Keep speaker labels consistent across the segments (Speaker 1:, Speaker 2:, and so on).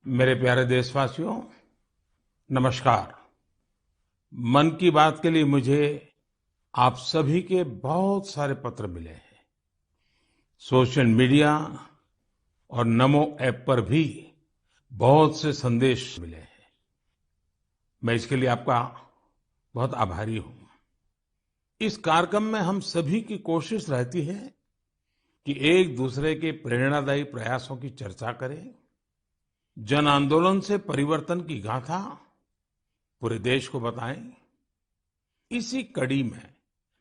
Speaker 1: मेरे प्यारे देशवासियों, नमस्कार। मन की बात के लिए मुझे आप सभी के बहुत सारे पत्र मिले हैं। सोशल मीडिया और नमो ऐप पर भी बहुत से संदेश मिले हैं। मैं इसके लिए आपका बहुत आभारी हूँ। इस कार्यक्रम में हम सभी की कोशिश रहती है कि एक दूसरे के प्रेरणादायी प्रयासों की चर्चा करें, जन आंदोलन से परिवर्तन की गाथा पूरे देश को बताएं। इसी कड़ी में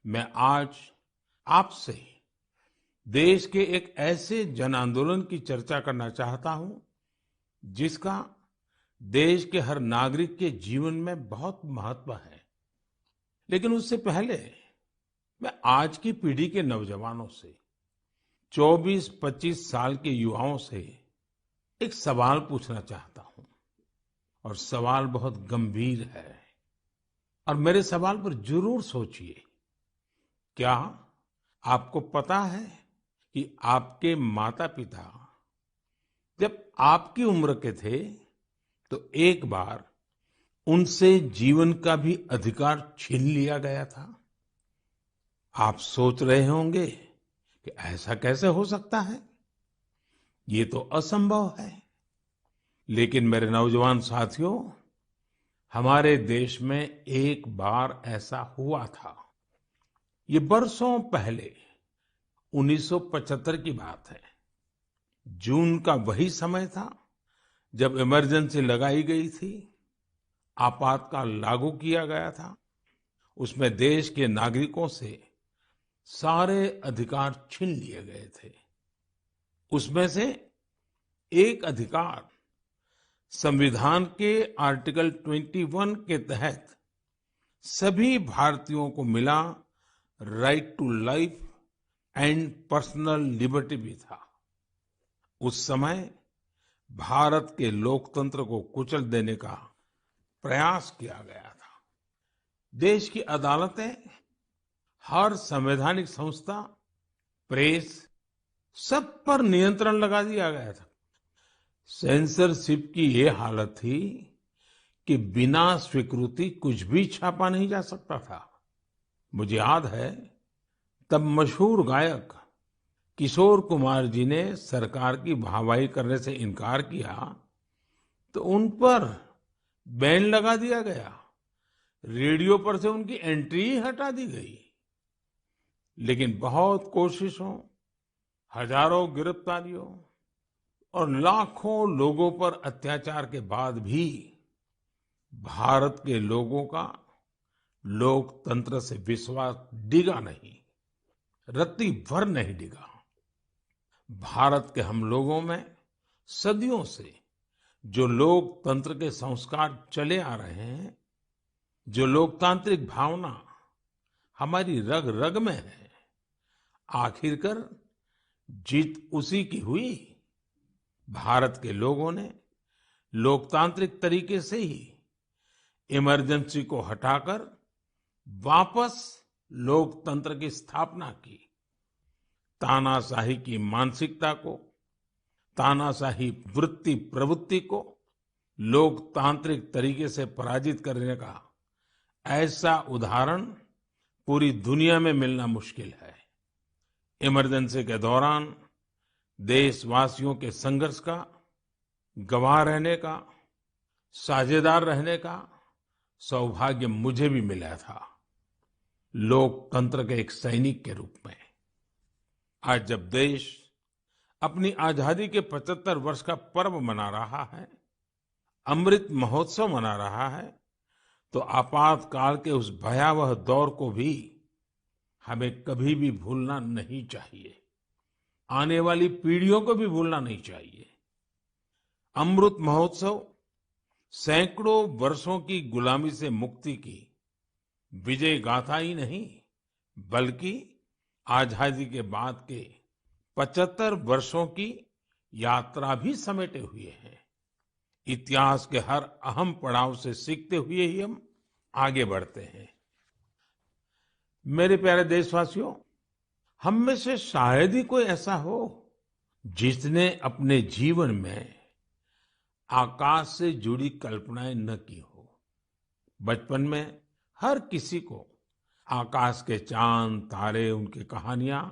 Speaker 1: मैं आज आपसे देश के एक ऐसे जन आंदोलन की चर्चा करना चाहता हूं जिसका देश के हर नागरिक के जीवन में बहुत महत्व है। लेकिन उससे पहले मैं आज की पीढ़ी के नौजवानों से, 24-25 साल के युवाओं से एक सवाल पूछना चाहता हूं। और सवाल बहुत गंभीर है और मेरे सवाल पर जरूर सोचिए। क्या आपको पता है कि आपके माता पिता जब आपकी उम्र के थे तो एक बार उनसे जीवन का भी अधिकार छीन लिया गया था? आप सोच रहे होंगे कि ऐसा कैसे हो सकता है, ये तो असंभव है। लेकिन मेरे नौजवान साथियों, हमारे देश में एक बार ऐसा हुआ था। ये बरसों पहले 1975 की बात है। जून का वही समय था जब इमरजेंसी लगाई गई थी, आपातकाल लागू किया गया था। उसमें देश के नागरिकों से सारे अधिकार छीन लिए गए थे। उसमें से एक अधिकार संविधान के आर्टिकल 21 के तहत सभी भारतीयों को मिला, right to life and personal liberty भी था। उस समय भारत के लोकतंत्र को कुचल देने का प्रयास किया गया था। देश की अदालतें, हर संवैधानिक संस्था, प्रेस, सब पर नियंत्रण लगा दिया गया था। सेंसरशिप की ये हालत थी कि बिना स्वीकृति कुछ भी छापा नहीं जा सकता था। मुझे याद है, तब मशहूर गायक किशोर कुमार जी ने सरकार की वाहवाही करने से इनकार किया तो उन पर बैन लगा दिया गया। रेडियो पर से उनकी एंट्री ही हटा दी गई। लेकिन बहुत कोशिशों, हजारों गिरफ्तारियों और लाखों लोगों पर अत्याचार के बाद भी भारत के लोगों का लोकतंत्र से विश्वास डिगा नहीं, रत्ती भर नहीं डिगा। भारत के हम लोगों में सदियों से जो लोकतंत्र के संस्कार चले आ रहे हैं, जो लोकतांत्रिक भावना हमारी रग रग में है, आखिरकार जीत उसी की हुई। भारत के लोगों ने लोकतांत्रिक तरीके से ही इमरजेंसी को हटाकर वापस लोकतंत्र की स्थापना की। तानाशाही की मानसिकता को, तानाशाही वृत्ति प्रवृत्ति को लोकतांत्रिक तरीके से पराजित करने का ऐसा उदाहरण पूरी दुनिया में मिलना मुश्किल है। इमरजेंसी के दौरान देशवासियों के संघर्ष का गवाह रहने का, साझेदार रहने का सौभाग्य मुझे भी मिला था, लोकतंत्र के एक सैनिक के रूप में। आज जब देश अपनी आजादी के 75 वर्ष का पर्व मना रहा है, अमृत महोत्सव मना रहा है, तो आपातकाल के उस भयावह दौर को भी हमें कभी भी भूलना नहीं चाहिए। आने वाली पीढ़ियों को भी भूलना नहीं चाहिए। अमृत महोत्सव सैकड़ों वर्षों की गुलामी से मुक्ति की विजय गाथा ही नहीं, बल्कि आजादी के बाद के 75 वर्षों की यात्रा भी समेटे हुए है। इतिहास के हर अहम पड़ाव से सीखते हुए ही हम आगे बढ़ते हैं। मेरे प्यारे देशवासियों, हम में से शायद ही कोई ऐसा हो जिसने अपने जीवन में आकाश से जुड़ी कल्पनाएं न की हो। बचपन में हर किसी को आकाश के चांद, तारे, उनकी कहानियां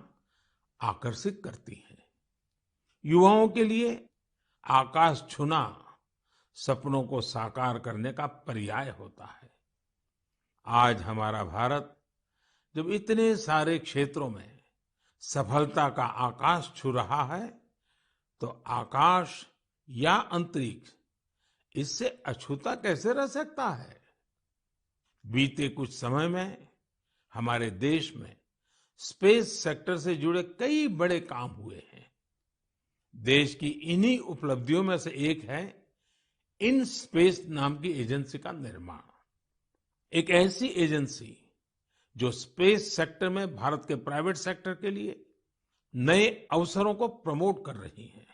Speaker 1: आकर्षित करती हैं। युवाओं के लिए आकाश छूना सपनों को साकार करने का पर्याय होता है। आज हमारा भारत जब इतने सारे क्षेत्रों में सफलता का आकाश छू रहा है, तो आकाश या अंतरिक्ष इससे अछूता कैसे रह सकता है? बीते कुछ समय में हमारे देश में स्पेस सेक्टर से जुड़े कई बड़े काम हुए हैं। देश की इन्हीं उपलब्धियों में से एक है इन स्पेस नाम की एजेंसी का निर्माण। एक ऐसी एजेंसी जो स्पेस सेक्टर में भारत के प्राइवेट सेक्टर के लिए नए अवसरों को प्रमोट कर रही है।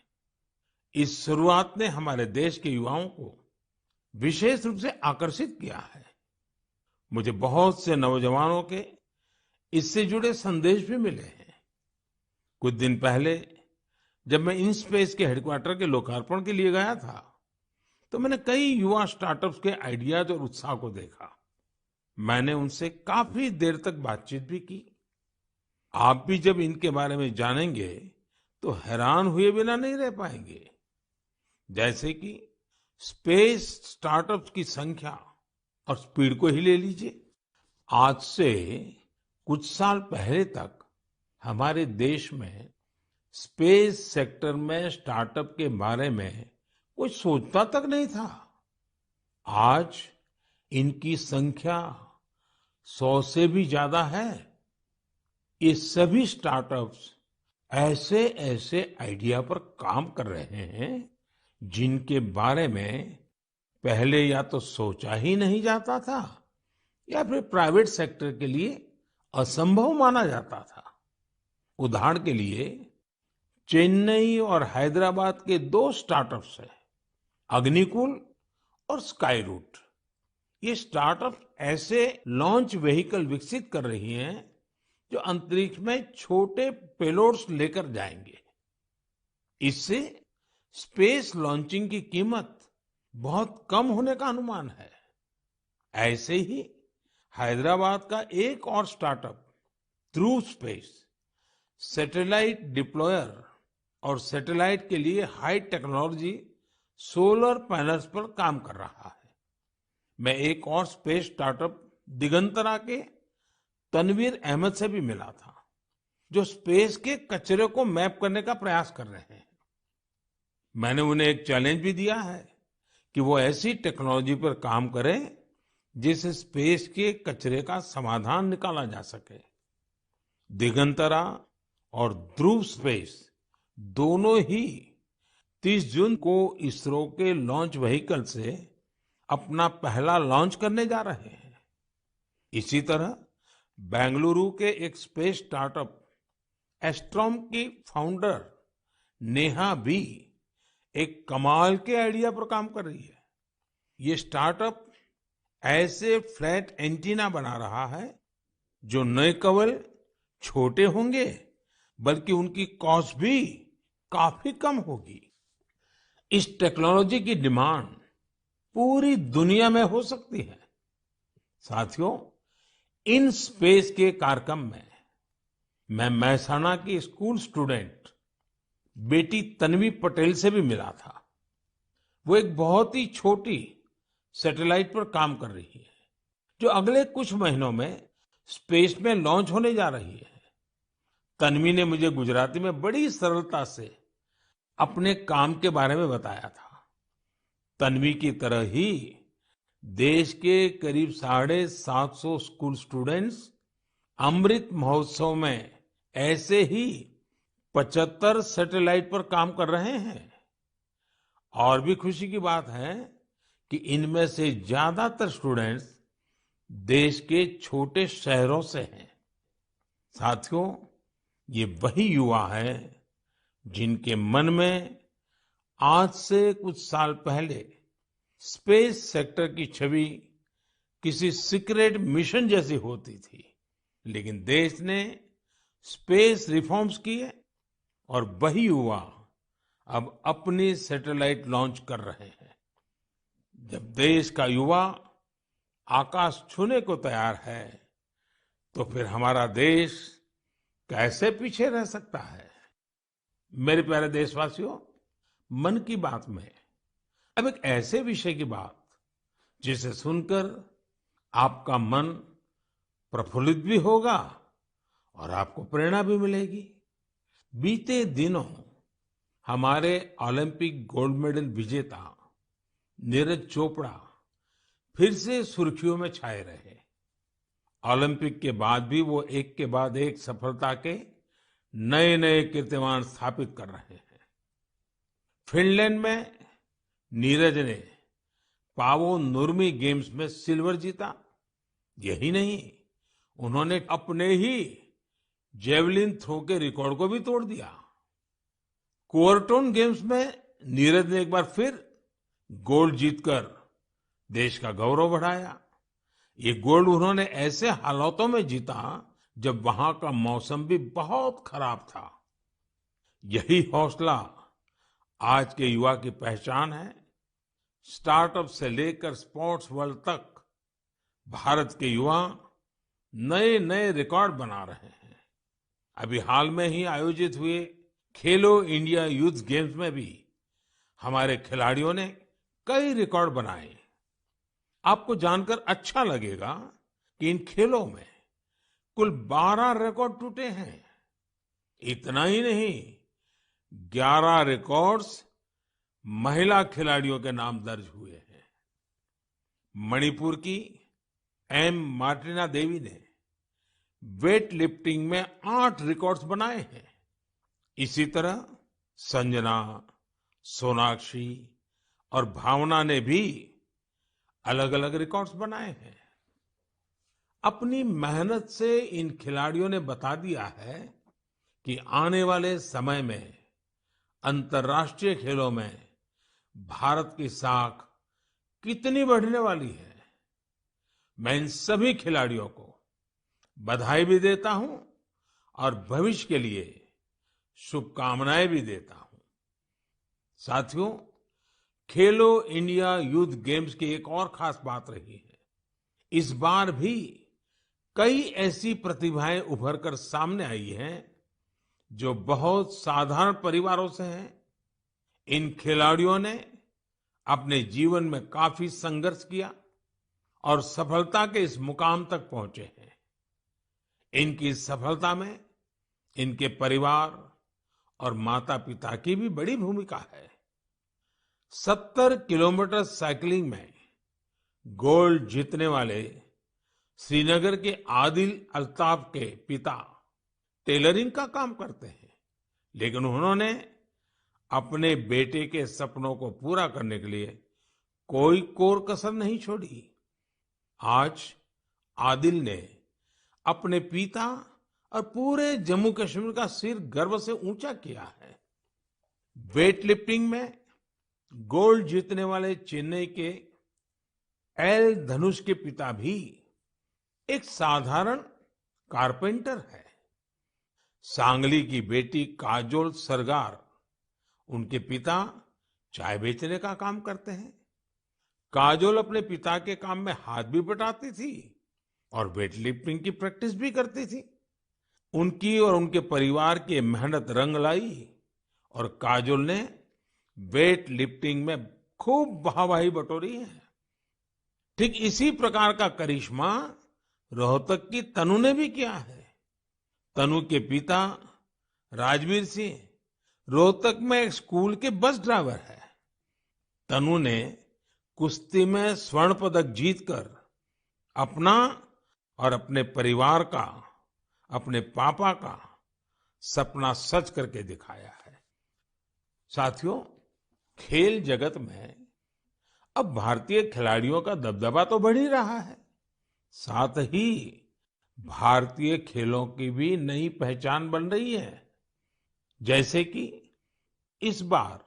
Speaker 1: इस शुरुआत ने हमारे देश के युवाओं को विशेष रूप से आकर्षित किया है। मुझे बहुत से नौजवानों के इससे जुड़े संदेश भी मिले हैं। कुछ दिन पहले जब मैं InSpace के हेडक्वार्टर के लोकार्पण के लिए गया था, तो मैंने कई युवा स्टार्टअप्स के आइडियाज और उत्साह को देखा। मैंने उनसे काफी देर तक बातचीत भी की। आप भी जब इनके बारे में जानेंगे तो हैरान हुए बिना नहीं रह पाएंगे। जैसे कि स्पेस स्टार्टअप्स की संख्या और स्पीड को ही ले लीजिए। आज से कुछ साल पहले तक हमारे देश में स्पेस सेक्टर में स्टार्टअप के बारे में कोई सोचता तक नहीं था। आज इनकी संख्या 100 से भी ज्यादा है। ये सभी स्टार्टअप्स ऐसे ऐसे आइडिया पर काम कर रहे हैं जिनके बारे में पहले या तो सोचा ही नहीं जाता था या फिर प्राइवेट सेक्टर के लिए असंभव माना जाता था। उदाहरण के लिए चेन्नई और हैदराबाद के 2 स्टार्टअप्स हैं, अग्निकुल और स्काईरूट। ये स्टार्टअप ऐसे लॉन्च व्हीकल विकसित कर रही हैं जो अंतरिक्ष में छोटे पेलोड्स लेकर जाएंगे। इससे स्पेस लॉन्चिंग की कीमत बहुत कम होने का अनुमान है। ऐसे ही हैदराबाद का एक और स्टार्टअप ध्रुव स्पेस सैटेलाइट डिप्लॉयर और सैटेलाइट के लिए हाई टेक्नोलॉजी सोलर पैनल्स पर काम कर रहा है। मैं एक और स्पेस स्टार्टअप दिगंतरा के तनवीर अहमद से भी मिला था, जो स्पेस के कचरे को मैप करने का प्रयास कर रहे हैं। मैंने उन्हें एक चैलेंज भी दिया है कि वो ऐसी टेक्नोलॉजी पर काम करें जिससे स्पेस के कचरे का समाधान निकाला जा सके। दिगंतरा और ध्रुव स्पेस दोनों ही 30 जून को इसरो के लॉन्च व्हीकल से अपना पहला लॉन्च करने जा रहे हैं। इसी तरह बेंगलुरु के एक स्पेस स्टार्टअप एस्ट्रोम की फाउंडर नेहा भी एक कमाल के आइडिया पर काम कर रही है। ये स्टार्टअप ऐसे फ्लैट एंटीना बना रहा है जो न केवल छोटे होंगे बल्कि उनकी कॉस्ट भी काफी कम होगी। इस टेक्नोलॉजी की डिमांड पूरी दुनिया में हो सकती है। साथियों, इन स्पेस के कार्यक्रम में मैं महसाणा की स्कूल स्टूडेंट बेटी तन्वी पटेल से भी मिला था। वो एक बहुत ही छोटी सैटेलाइट पर काम कर रही है जो अगले कुछ महीनों में स्पेस में लॉन्च होने जा रही है। तन्वी ने मुझे गुजराती में बड़ी सरलता से अपने काम के बारे में बताया था। तन्वी की तरह ही देश के करीब 750 स्कूल स्टूडेंट्स अमृत महोत्सव में ऐसे ही 75 सैटेलाइट पर काम कर रहे हैं। और भी खुशी की बात है कि इनमें से ज्यादातर स्टूडेंट्स देश के छोटे शहरों से हैं। साथियों, ये वही युवा हैं जिनके मन में आज से कुछ साल पहले स्पेस सेक्टर की छवि किसी सीक्रेट मिशन जैसी होती थी, लेकिन देश ने स्पेस रिफॉर्म्स किए और वही युवा अब अपनी सैटेलाइट लॉन्च कर रहे हैं। जब देश का युवा आकाश छूने को तैयार है, तो फिर हमारा देश कैसे पीछे रह सकता है? मेरे प्यारे देशवासियों, मन की बात में अब एक ऐसे विषय की बात जिसे सुनकर आपका मन प्रफुल्लित भी होगा और आपको प्रेरणा भी मिलेगी। बीते दिनों हमारे ओलंपिक गोल्ड मेडल विजेता नीरज चोपड़ा फिर से सुर्खियों में छाए रहे। ओलंपिक के बाद भी वो एक के बाद एक सफलता के नए नए कीर्तिमान स्थापित कर रहे हैं। फिनलैंड में नीरज ने पावो नुर्मी गेम्स में सिल्वर जीता। यही नहीं, उन्होंने अपने ही जेवलिन थ्रो के रिकॉर्ड को भी तोड़ दिया। कुओर्टोन गेम्स में नीरज ने एक बार फिर गोल्ड जीतकर देश का गौरव बढ़ाया। ये गोल्ड उन्होंने ऐसे हालातों में जीता जब वहां का मौसम भी बहुत खराब था। यही हौसला आज के युवा की पहचान है। स्टार्टअप से लेकर स्पोर्ट्स वर्ल्ड तक भारत के युवा नए नए रिकॉर्ड बना रहे हैं। अभी हाल में ही आयोजित हुए खेलो इंडिया यूथ गेम्स में भी हमारे खिलाड़ियों ने कई रिकॉर्ड बनाए। आपको जानकर अच्छा लगेगा कि इन खेलों में कुल 12 रिकॉर्ड टूटे हैं। इतना ही नहीं, 11 रिकॉर्ड्स महिला खिलाड़ियों के नाम दर्ज हुए हैं। मणिपुर की एम मार्टिना देवी ने वेट लिफ्टिंग में 8 रिकॉर्ड्स बनाए हैं। इसी तरह संजना, सोनाक्षी और भावना ने भी अलग अलग रिकॉर्ड्स बनाए हैं। अपनी मेहनत से इन खिलाड़ियों ने बता दिया है कि आने वाले समय में अंतर्राष्ट्रीय खेलों में भारत की साख कितनी बढ़ने वाली है। मैं इन सभी खिलाड़ियों को बधाई भी देता हूं और भविष्य के लिए शुभकामनाएं भी देता हूं। साथियों, खेलो इंडिया यूथ गेम्स की एक और खास बात रही है। इस बार भी कई ऐसी प्रतिभाएं उभर कर सामने आई हैं जो बहुत साधारण परिवारों से हैं। इन खिलाड़ियों ने अपने जीवन में काफी संघर्ष किया और सफलता के इस मुकाम तक पहुंचे हैं। इनकी सफलता में इनके परिवार और माता पिता की भी बड़ी भूमिका है। 70 किलोमीटर साइकिलिंग में गोल्ड जीतने वाले श्रीनगर के आदिल अल्ताफ के पिता टेलरिंग का काम करते हैं, लेकिन उन्होंने अपने बेटे के सपनों को पूरा करने के लिए कोई कोर कसर नहीं छोड़ी। आज आदिल ने अपने पिता और पूरे जम्मू कश्मीर का सिर गर्व से ऊंचा किया है। वेट लिफ्टिंग में गोल्ड जीतने वाले चेन्नई के एल धनुष के पिता भी एक साधारण कारपेंटर है। सांगली की बेटी काजोल सरगार, उनके पिता चाय बेचने का काम करते हैं। काजोल अपने पिता के काम में हाथ भी बटाती थी और वेट लिफ्टिंग की प्रैक्टिस भी करती थी। उनकी और उनके परिवार की मेहनत रंग लाई और काजोल ने वेट लिफ्टिंग में खूब वाहवाही बटोरी है। ठीक इसी प्रकार का करिश्मा रोहतक की तनु ने भी किया है। तनु के पिता राजवीर सिंह रोहतक में एक स्कूल के बस ड्राइवर है। तनु ने कुश्ती में स्वर्ण पदक जीतकर अपना और अपने परिवार का, अपने पापा का सपना सच करके दिखाया है। साथियों, खेल जगत में अब भारतीय खिलाड़ियों का दबदबा तो बढ़ ही रहा है, साथ ही भारतीय खेलों की भी नई पहचान बन रही है। जैसे कि इस बार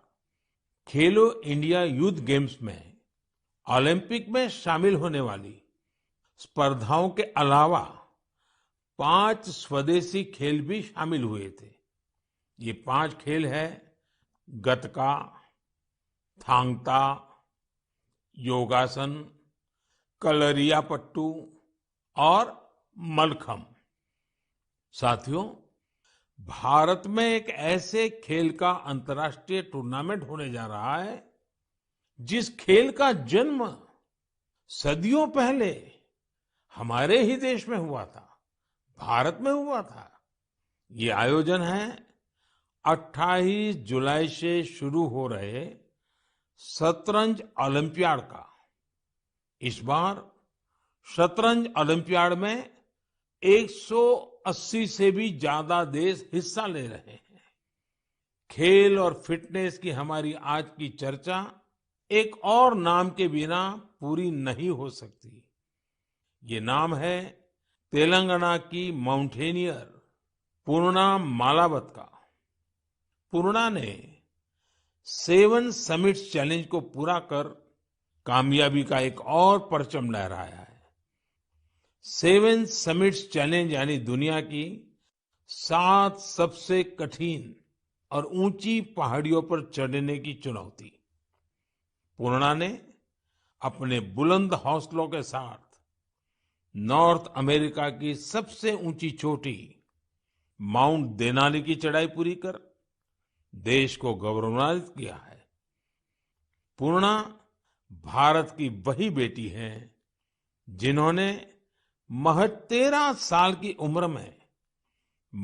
Speaker 1: खेलो इंडिया यूथ गेम्स में ओलंपिक में शामिल होने वाली स्पर्धाओं के अलावा 5 स्वदेशी खेल भी शामिल हुए थे। ये 5 खेल है गतका, थांग ता, योगासन, कलरियापट्टू और मलखम्ब। साथियों, भारत में एक ऐसे खेल का अंतर्राष्ट्रीय टूर्नामेंट होने जा रहा है जिस खेल का जन्म सदियों पहले हमारे ही देश में हुआ था, भारत में हुआ था। ये आयोजन है 28 जुलाई से शुरू हो रहे शतरंज ओलंपियाड का। इस बार शतरंज ओलंपियाड में 180 से भी ज्यादा देश हिस्सा ले रहे हैं। खेल और फिटनेस की हमारी आज की चर्चा एक और नाम के बिना पूरी नहीं हो सकती। ये नाम है तेलंगाना की माउंटेनियर पूर्णा मालावत का। पूर्णा ने 7 समिट्स चैलेंज को पूरा कर कामयाबी का एक और परचम लहराया है। 7 समिट्स चैलेंज यानी दुनिया की 7 सबसे कठिन और ऊंची पहाड़ियों पर चढ़ने की चुनौती। पूर्णा ने अपने बुलंद हौसलों के साथ नॉर्थ अमेरिका की सबसे ऊंची चोटी माउंट देनाली की चढ़ाई पूरी कर देश को गौरवान्वित किया है। पूर्णा भारत की वही बेटी है जिन्होंने महज 13 साल की उम्र में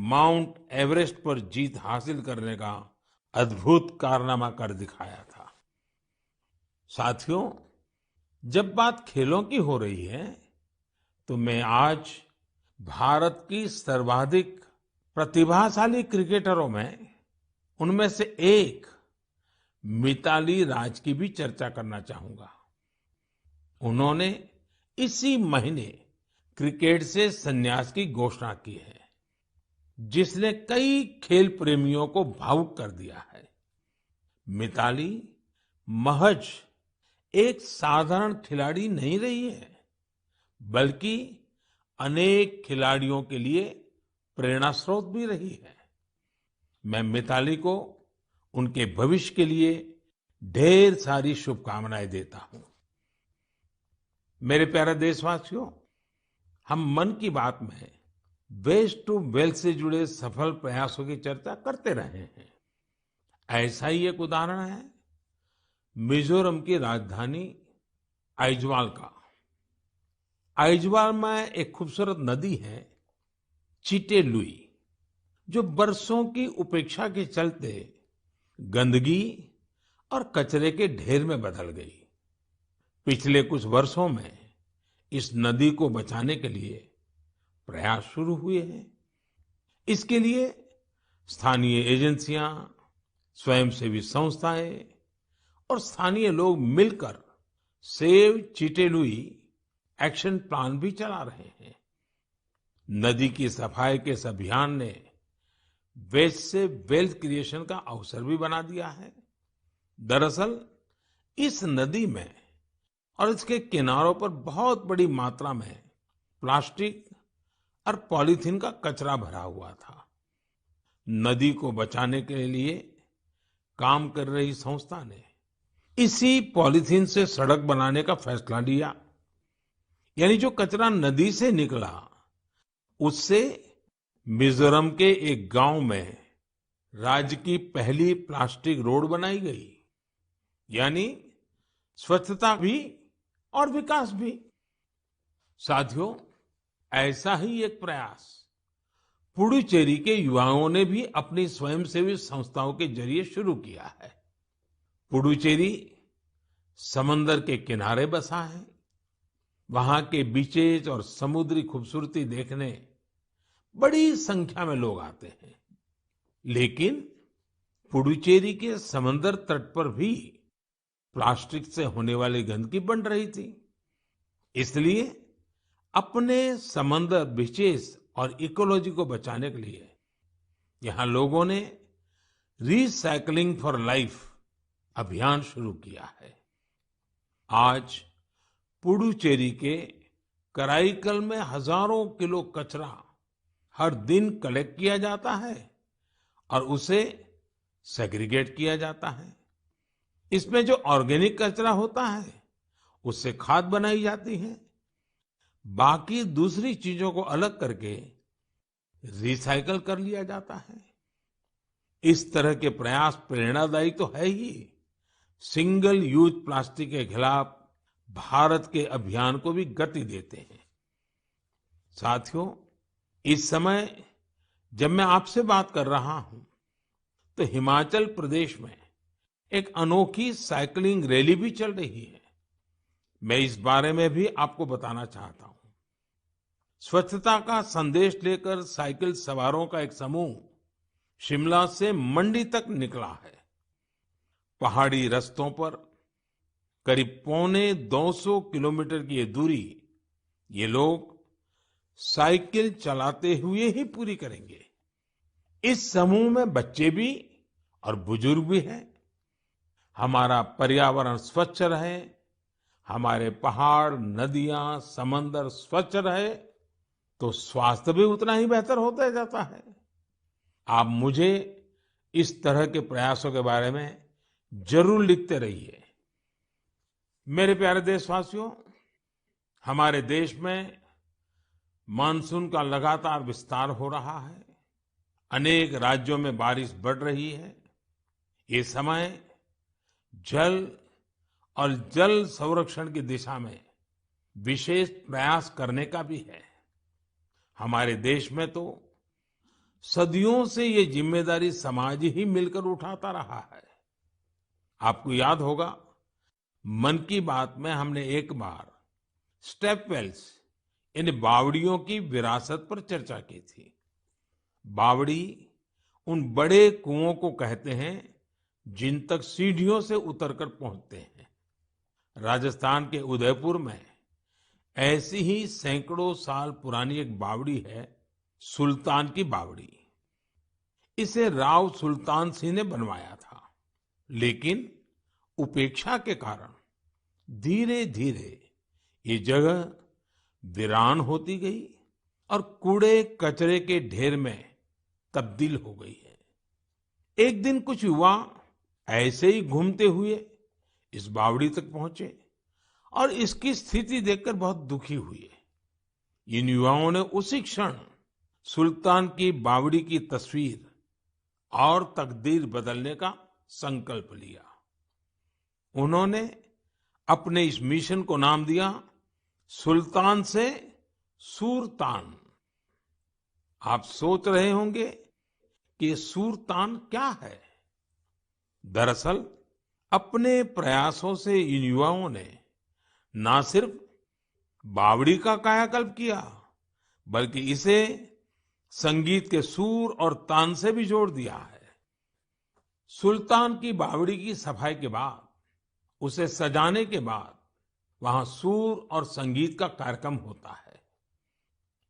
Speaker 1: माउंट एवरेस्ट पर जीत हासिल करने का अद्भुत कारनामा कर दिखाया था। साथियों, जब बात खेलों की हो रही है तो मैं आज भारत की सर्वाधिक प्रतिभाशाली क्रिकेटरों में उनमें से एक मिताली राज की भी चर्चा करना चाहूंगा। उन्होंने इसी महीने क्रिकेट से संन्यास की घोषणा की है, जिसने कई खेल प्रेमियों को भावुक कर दिया है। मिताली महज एक साधारण खिलाड़ी नहीं रही है, बल्कि अनेक खिलाड़ियों के लिए प्रेरणा स्रोत भी रही है। मैं मिताली को उनके भविष्य के लिए ढेर सारी शुभकामनाएं देता हूं। मेरे प्यारे देशवासियों, हम मन की बात में वेस्ट टू वेल्थ से जुड़े सफल प्रयासों की चर्चा करते रहे हैं। ऐसा ही एक उदाहरण है मिजोरम की राजधानी आइजवाल का। आइजवाल में एक खूबसूरत नदी है चिटे लुई, जो बरसों की उपेक्षा के चलते गंदगी और कचरे के ढेर में बदल गई। पिछले कुछ वर्षों में इस नदी को बचाने के लिए प्रयास शुरू हुए हैं। इसके लिए स्थानीय एजेंसियां, स्वयंसेवी संस्थाएं और स्थानीय लोग मिलकर save Chite Louis action plan भी चला रहे हैं। नदी की सफाई के इस अभियान ने वेस्ट से वेल्थ क्रिएशन का अवसर भी बना दिया है। दरअसल इस नदी में और इसके किनारों पर बहुत बड़ी मात्रा में प्लास्टिक और पॉलीथीन का कचरा भरा हुआ था। नदी को बचाने के लिए काम कर रही संस्था ने इसी पॉलीथीन से सड़क बनाने का फैसला लिया। यानी जो कचरा नदी से निकला, उससे मिजोरम के एक गांव में राज्य की पहली प्लास्टिक रोड बनाई गई। यानी स्वच्छता भी और विकास भी। साथियों, ऐसा ही एक प्रयास पुडुचेरी के युवाओं ने भी अपनी स्वयंसेवी संस्थाओं के जरिए शुरू किया है। पुडुचेरी समंदर के किनारे बसा है। वहां के बीचेस और समुद्री खूबसूरती देखने बड़ी संख्या में लोग आते हैं। लेकिन पुडुचेरी के समंदर तट पर भी प्लास्टिक से होने वाली गंदगी बन रही थी। इसलिए अपने समंदर बीचेस और इकोलॉजी को बचाने के लिए यहाँ लोगों ने रिसाइकलिंग फॉर लाइफ अभियान शुरू किया है। आज पुडुचेरी के कराईकल में हजारों किलो कचरा हर दिन कलेक्ट किया जाता है और उसे सेग्रीगेट किया जाता है। इसमें जो ऑर्गेनिक कचरा होता है उससे खाद बनाई जाती है। बाकी दूसरी चीजों को अलग करके रिसाइकल कर लिया जाता है। इस तरह के प्रयास प्रेरणादायी तो है ही, सिंगल यूज प्लास्टिक के खिलाफ भारत के अभियान को भी गति देते हैं। साथियों, इस समय जब मैं आपसे बात कर रहा हूं, तो हिमाचल प्रदेश में एक अनोखी साइकिलिंग रैली भी चल रही है। मैं इस बारे में भी आपको बताना चाहता हूं। स्वच्छता का संदेश लेकर साइकिल सवारों का एक समूह शिमला से मंडी तक निकला है। पहाड़ी रास्तों पर करीब 250 किलोमीटर की ये दूरी ये लोग साइकिल चलाते हुए ही पूरी करेंगे। इस समूह में बच्चे भी और बुजुर्ग भी हैं। हमारा पर्यावरण स्वच्छ रहे, हमारे पहाड़, नदियां, समंदर स्वच्छ रहे, तो स्वास्थ्य भी उतना ही बेहतर होता जाता है। आप मुझे इस तरह के प्रयासों के बारे में जरूर लिखते रहिए। मेरे प्यारे देशवासियों, हमारे देश में मानसून का लगातार विस्तार हो रहा है। अनेक राज्यों में बारिश बढ़ रही है। ये समय जल और जल संरक्षण की दिशा में विशेष प्रयास करने का भी है। हमारे देश में तो सदियों से ये जिम्मेदारी समाज ही मिलकर उठाता रहा है। आपको याद होगा, मन की बात में हमने एक बार स्टेप वेल्स यानी बावड़ियों की विरासत पर चर्चा की थी। बावड़ी उन बड़े कुओं को कहते हैं जिन तक सीढ़ियों से उतरकर पहुंचते हैं। राजस्थान के उदयपुर में ऐसी ही सैकड़ों साल पुरानी एक बावड़ी है, सुल्तान की बावड़ी। इसे राव सुल्तान सिंह ने बनवाया था, लेकिन उपेक्षा के कारण धीरे धीरे ये जगह वीरान होती गई और कूड़े कचरे के ढेर में तब्दील हो गई है। एक दिन कुछ युवा ऐसे ही घूमते हुए इस बावड़ी तक पहुंचे और इसकी स्थिति देखकर बहुत दुखी हुए। इन युवाओं ने उसी क्षण सुल्तान की बावड़ी की तस्वीर और तकदीर बदलने का संकल्प लिया। उन्होंने अपने इस मिशन को नाम दिया सुल्तान से सूरतान। आप सोच रहे होंगे कि सूरतान क्या है। दरअसल अपने प्रयासों से इन युवाओं ने ना सिर्फ बावड़ी का कायाकल्प किया, बल्कि इसे संगीत के सुर और तान से भी जोड़ दिया है। सुल्तान की बावड़ी की सफाई के बाद, उसे सजाने के बाद वहां सुर और संगीत का कार्यक्रम होता है।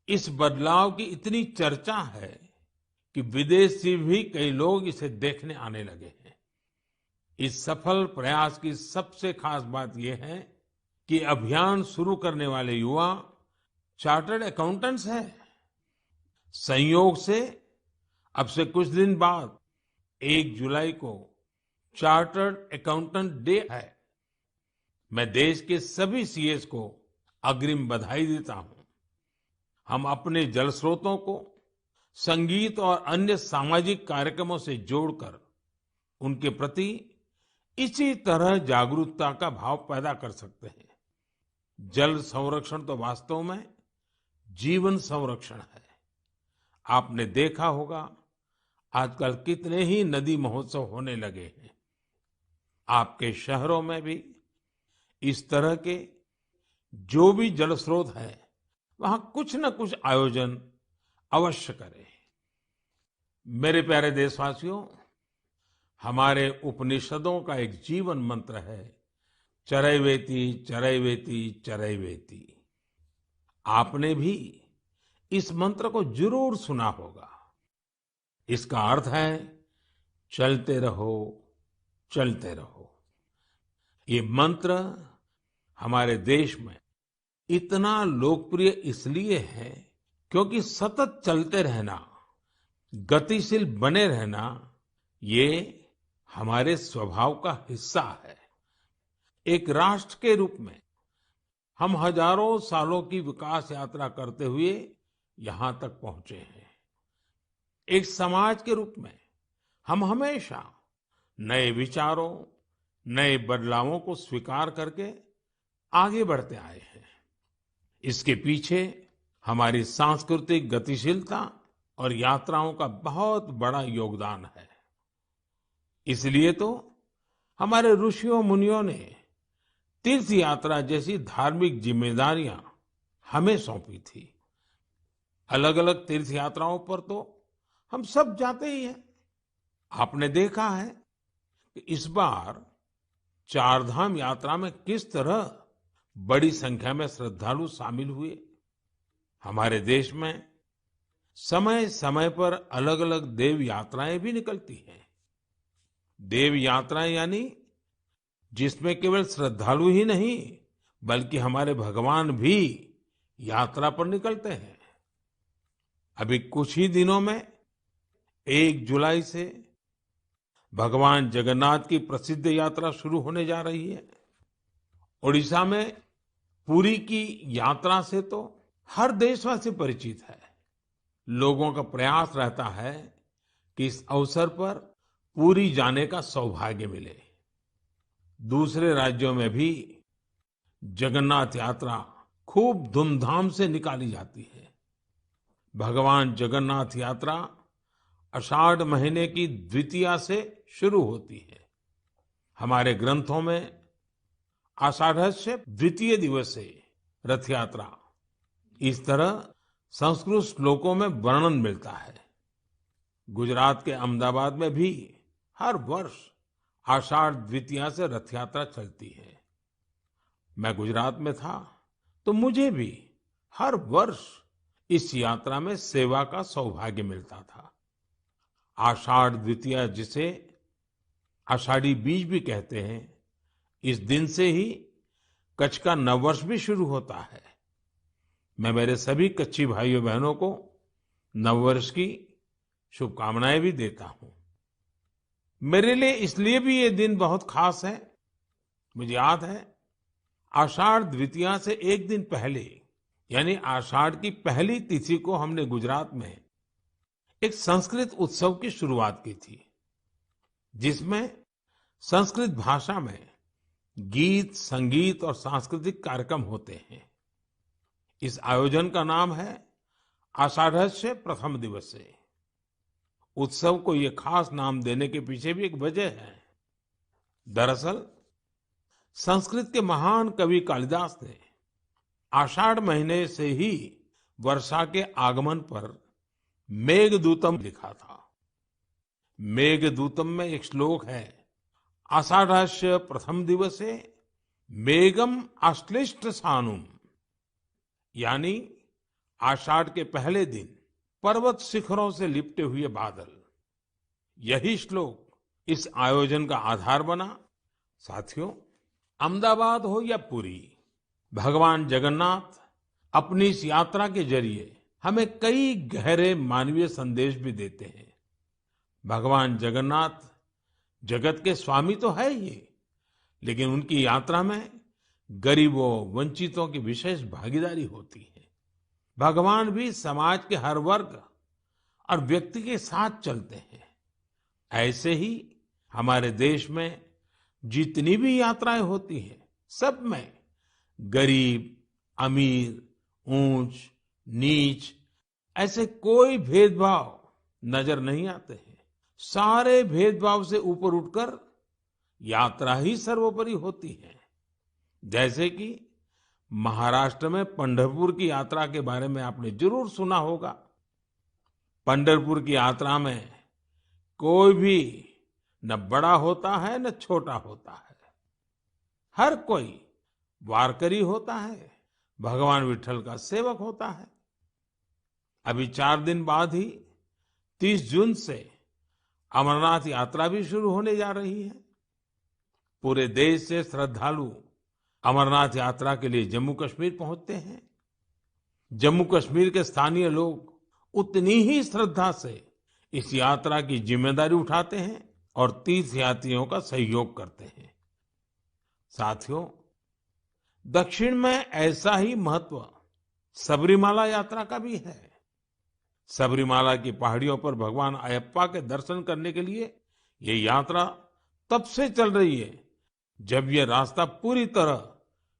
Speaker 1: इस बदलाव की इतनी चर्चा है कि विदेश से भी कई लोग इसे देखने आने लगे हैं। इस सफल प्रयास की सबसे खास बात यह है कि अभियान शुरू करने वाले युवा चार्टर्ड अकाउंटेंट्स हैं। संयोग से अब से कुछ दिन बाद 1 जुलाई को चार्टर्ड अकाउंटेंट डे है। मैं देश के सभी सीएस को अग्रिम बधाई देता हूं। हम अपने जल स्रोतों को संगीत और अन्य सामाजिक कार्यक्रमों से जोड़कर उनके प्रति इसी तरह जागरूकता का भाव पैदा कर सकते हैं। जल संरक्षण तो वास्तव में जीवन संरक्षण है। आपने देखा होगा आजकल कितने ही नदी महोत्सव होने लगे हैं। आपके शहरों में भी इस तरह के जो भी जल स्रोत है, वहां कुछ न कुछ आयोजन अवश्य करें। मेरे प्यारे देशवासियों, हमारे उपनिषदों का एक जीवन मंत्र है, चरैवेति चरैवेति चरैवेति। आपने भी इस मंत्र को जरूर सुना होगा। इसका अर्थ है चलते रहो, चलते रहो। ये मंत्र हमारे देश में इतना लोकप्रिय इसलिए है क्योंकि सतत चलते रहना, गतिशील बने रहना, ये हमारे स्वभाव का हिस्सा है। एक राष्ट्र के रूप में हम हजारों सालों की विकास यात्रा करते हुए यहाँ तक पहुंचे हैं। एक समाज के रूप में हम हमेशा नए विचारों, नए बदलावों को स्वीकार करके आगे बढ़ते आए हैं। इसके पीछे हमारी सांस्कृतिक गतिशीलता और यात्राओं का बहुत बड़ा योगदान है। इसलिए तो हमारे ऋषियों मुनियों ने तीर्थ यात्रा जैसी धार्मिक जिम्मेदारियां हमें सौंपी थी। अलग अलग तीर्थ यात्राओं पर तो हम सब जाते ही हैं। आपने देखा है कि इस बार चारधाम यात्रा में किस तरह बड़ी संख्या में श्रद्धालु शामिल हुए। हमारे देश में समय समय पर अलग अलग देव यात्राएं भी निकलती हैं। देव यात्राएं यानी जिसमें केवल श्रद्धालु ही नहीं बल्कि हमारे भगवान भी यात्रा पर निकलते हैं। अभी कुछ ही दिनों में 1 जुलाई से भगवान जगन्नाथ की प्रसिद्ध यात्रा शुरू होने जा रही है। ओडिशा में पुरी की यात्रा से तो हर देशवासी परिचित है। लोगों का प्रयास रहता है कि इस अवसर पर पुरी जाने का सौभाग्य मिले। दूसरे राज्यों में भी जगन्नाथ यात्रा खूब धूमधाम से निकाली जाती है। भगवान जगन्नाथ यात्रा आषाढ़ महीने की द्वितीया से शुरू होती है। हमारे ग्रंथों में आषाढ़स्य द्वितीय दिवसे रथ यात्रा इस तरह संस्कृत श्लोकों में वर्णन मिलता है। गुजरात के अहमदाबाद में भी हर वर्ष आषाढ़ द्वितीया से रथ यात्रा चलती है। मैं गुजरात में था तो मुझे भी हर वर्ष इस यात्रा में सेवा का सौभाग्य मिलता था। आषाढ़ द्वितीया जिसे आषाढ़ी बीज भी कहते हैं, इस दिन से ही कच्छ का नववर्ष भी शुरू होता है। मैं मेरे सभी कच्छी भाइयों बहनों को नववर्ष की शुभकामनाएं भी देता हूं। मेरे लिए इसलिए भी ये दिन बहुत खास है। मुझे याद है आषाढ़ द्वितीया से एक दिन पहले यानी आषाढ़ की पहली तिथि को हमने गुजरात में एक संस्कृत उत्सव की शुरुआत की थी, जिसमें संस्कृत भाषा में गीत, संगीत और सांस्कृतिक कार्यक्रम होते हैं। इस आयोजन का नाम है आषाढ़स्य प्रथम दिवसे। उत्सव को ये खास नाम देने के पीछे भी एक वजह है। दरअसल संस्कृत के महान कवि कालिदास ने आषाढ़ महीने से ही वर्षा के आगमन पर मेघदूतम लिखा था। मेघदूतम में एक श्लोक है, आषाढ़स्य प्रथम दिवसे मेघम आश्लिष्ट सानुम, यानी आषाढ़ के पहले दिन पर्वत शिखरों से लिपटे हुए बादल। यही श्लोक इस आयोजन का आधार बना। साथियों, अहमदाबाद हो या पुरी, भगवान जगन्नाथ अपनी इस यात्रा के जरिए हमें कई गहरे मानवीय संदेश भी देते हैं। भगवान जगन्नाथ जगत के स्वामी तो है ही, लेकिन उनकी यात्रा में गरीबों, वंचितों की विशेष भागीदारी होती है। भगवान भी समाज के हर वर्ग और व्यक्ति के साथ चलते हैं। ऐसे ही हमारे देश में जितनी भी यात्राएं होती हैं, सब में गरीब, अमीर, ऊंच, नीच ऐसे कोई भेदभाव नजर नहीं आते हैं। सारे भेदभाव से ऊपर उठकर यात्रा ही सर्वोपरि होती है। जैसे कि महाराष्ट्र में पंढरपुर की यात्रा के बारे में आपने जरूर सुना होगा। पंढरपुर की यात्रा में कोई भी न बड़ा होता है न छोटा होता है, हर कोई वारकरी होता है, भगवान विट्ठल का सेवक होता है। अभी 4 दिन बाद ही 30 जून से अमरनाथ यात्रा भी शुरू होने जा रही है। पूरे देश से श्रद्धालु अमरनाथ यात्रा के लिए जम्मू कश्मीर पहुंचते हैं। जम्मू कश्मीर के स्थानीय लोग उतनी ही श्रद्धा से इस यात्रा की जिम्मेदारी उठाते हैं और तीर्थयात्रियों का सहयोग करते हैं। साथियों, दक्षिण में ऐसा ही महत्व सबरीमाला यात्रा का भी है। सबरीमाला की पहाड़ियों पर भगवान अयप्पा के दर्शन करने के लिए ये यात्रा तब से चल रही है जब ये रास्ता पूरी तरह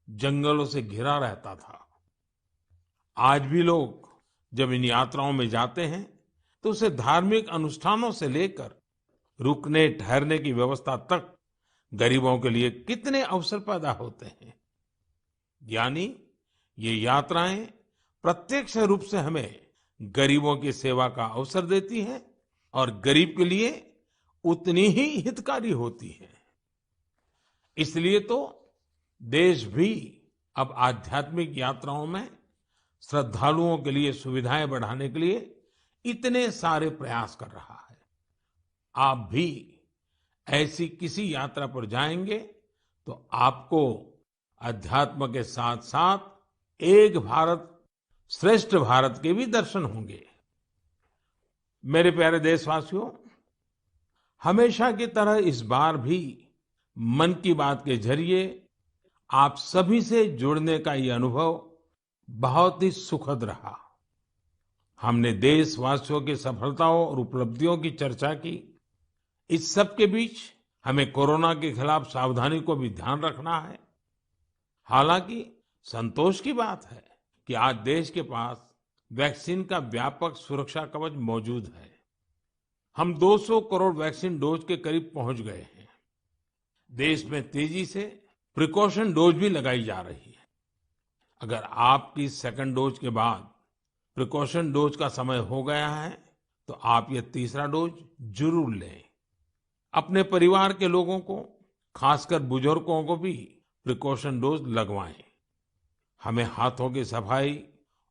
Speaker 1: जंगलों से घिरा रहता था। आज भी लोग जब इन यात्राओं में जाते हैं तो उसे धार्मिक अनुष्ठानों से लेकर रुकने ठहरने की व्यवस्था तक गरीबों के लिए कितने अवसर पैदा होते हैं। यानी ये यात्राएं प्रत्यक्ष रूप से हमें गरीबों की सेवा का अवसर देती हैं और गरीब के लिए उतनी ही हितकारी होती है। इसलिए तो देश भी अब आध्यात्मिक यात्राओं में श्रद्धालुओं के लिए सुविधाएं बढ़ाने के लिए इतने सारे प्रयास कर रहा है। आप भी ऐसी किसी यात्रा पर जाएंगे तो आपको अध्यात्म के साथ साथ एक भारत श्रेष्ठ भारत के भी दर्शन होंगे। मेरे प्यारे देशवासियों, हमेशा की तरह इस बार भी मन की बात के जरिए आप सभी से जुड़ने का ये अनुभव बहुत ही सुखद रहा। हमने देशवासियों की सफलताओं और उपलब्धियों की चर्चा की। इस सब के बीच हमें कोरोना के खिलाफ सावधानी को भी ध्यान रखना है। हालांकि संतोष की बात है कि आज देश के पास वैक्सीन का व्यापक सुरक्षा कवच मौजूद है। हम 200 करोड़ वैक्सीन डोज के करीब पहुंच गए हैं। देश में तेजी से प्रिकॉशन डोज भी लगाई जा रही है। अगर आपकी सेकंड डोज के बाद प्रिकॉशन डोज का समय हो गया है तो आप ये तीसरा डोज जरूर लें। अपने परिवार के लोगों को, खासकर बुजुर्गों को भी प्रिकॉशन डोज लगवाएं। हमें हाथों की सफाई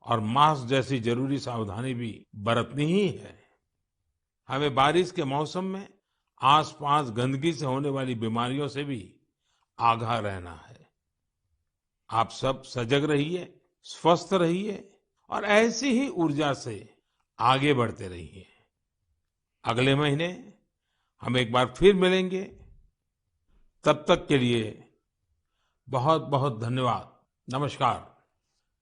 Speaker 1: और मास्क जैसी जरूरी सावधानी भी बरतनी ही है। हमें बारिश के मौसम में आसपास गंदगी से होने वाली बीमारियों से भी आगाह रहना है। आप सब सजग रहिए, स्वस्थ रहिए और ऐसी ही ऊर्जा से आगे बढ़ते रहिए। अगले महीने हम एक बार फिर मिलेंगे। तब तक के लिए बहुत बहुत धन्यवाद। नमस्कार।